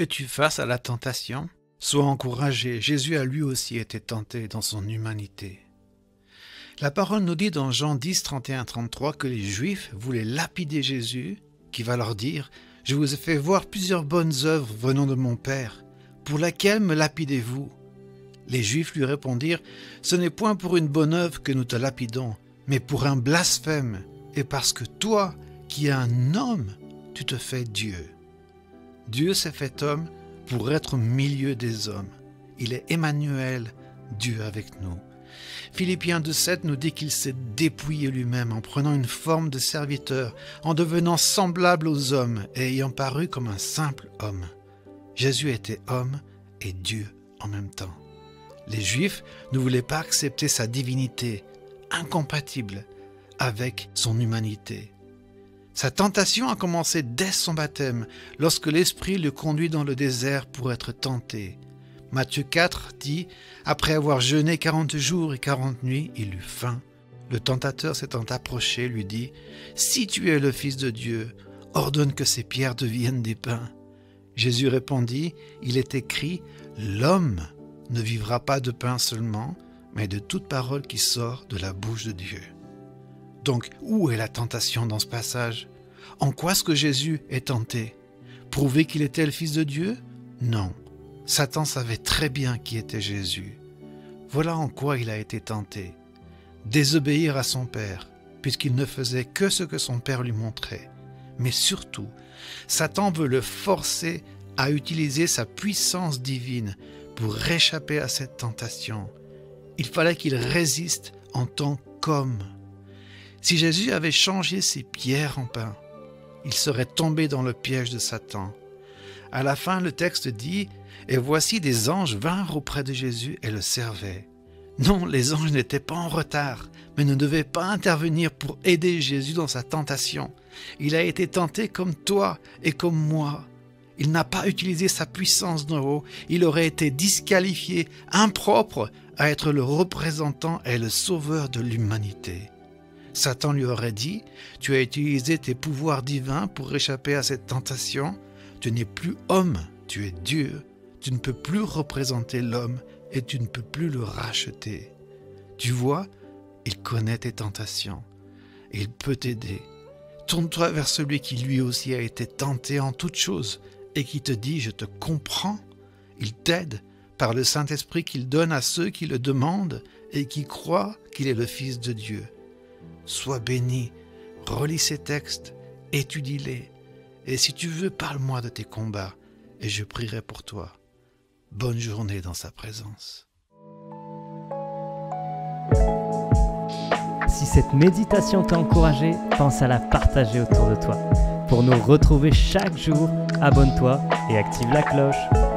Es-tu face à la tentation? Sois encouragé, Jésus a lui aussi été tenté dans son humanité. La parole nous dit dans Jean 10, 31-33 que les Juifs voulaient lapider Jésus, qui va leur dire « Je vous ai fait voir plusieurs bonnes œuvres venant de mon Père. Pour laquelle me lapidez-vous » Les Juifs lui répondirent « Ce n'est point pour une bonne œuvre que nous te lapidons, mais pour un blasphème, et parce que toi, qui es un homme, tu te fais Dieu. » Dieu s'est fait homme pour être au milieu des hommes. Il est Emmanuel, Dieu avec nous. Philippiens 2,7 nous dit qu'il s'est dépouillé lui-même en prenant une forme de serviteur, en devenant semblable aux hommes et ayant paru comme un simple homme. Jésus était homme et Dieu en même temps. Les Juifs ne voulaient pas accepter sa divinité, incompatible avec son humanité. Sa tentation a commencé dès son baptême, lorsque l'Esprit le conduit dans le désert pour être tenté. Matthieu 4 dit « Après avoir jeûné 40 jours et 40 nuits, il eut faim. Le tentateur s'étant approché lui dit « Si tu es le Fils de Dieu, ordonne que ces pierres deviennent des pains. » Jésus répondit « Il est écrit « L'homme ne vivra pas de pain seulement, mais de toute parole qui sort de la bouche de Dieu. » Donc, où est la tentation dans ce passage? En quoi est-ce que Jésus est tenté? Prouver qu'il était le Fils de Dieu? Non. Satan savait très bien qui était Jésus. Voilà en quoi il a été tenté. Désobéir à son Père, puisqu'il ne faisait que ce que son Père lui montrait. Mais surtout, Satan veut le forcer à utiliser sa puissance divine pour réchapper à cette tentation. Il fallait qu'il résiste en tant qu'homme. Si Jésus avait changé ces pierres en pain, il serait tombé dans le piège de Satan. À la fin, le texte dit « Et voici des anges vinrent auprès de Jésus et le servaient. » Non, les anges n'étaient pas en retard, mais ne devaient pas intervenir pour aider Jésus dans sa tentation. Il a été tenté comme toi et comme moi. Il n'a pas utilisé sa puissance d'en haut. Il aurait été disqualifié, impropre à être le représentant et le sauveur de l'humanité. Satan lui aurait dit « Tu as utilisé tes pouvoirs divins pour échapper à cette tentation. Tu n'es plus homme, tu es Dieu. Tu ne peux plus représenter l'homme et tu ne peux plus le racheter. » Tu vois, il connaît tes tentations et il peut t'aider. Tourne-toi vers celui qui lui aussi a été tenté en toutes choses et qui te dit « Je te comprends ». Il t'aide par le Saint-Esprit qu'il donne à ceux qui le demandent et qui croient qu'il est le Fils de Dieu. Sois béni, relis ces textes, étudie-les. Et si tu veux, parle-moi de tes combats et je prierai pour toi. Bonne journée dans sa présence. Si cette méditation t'a encouragé, pense à la partager autour de toi. Pour nous retrouver chaque jour, abonne-toi et active la cloche.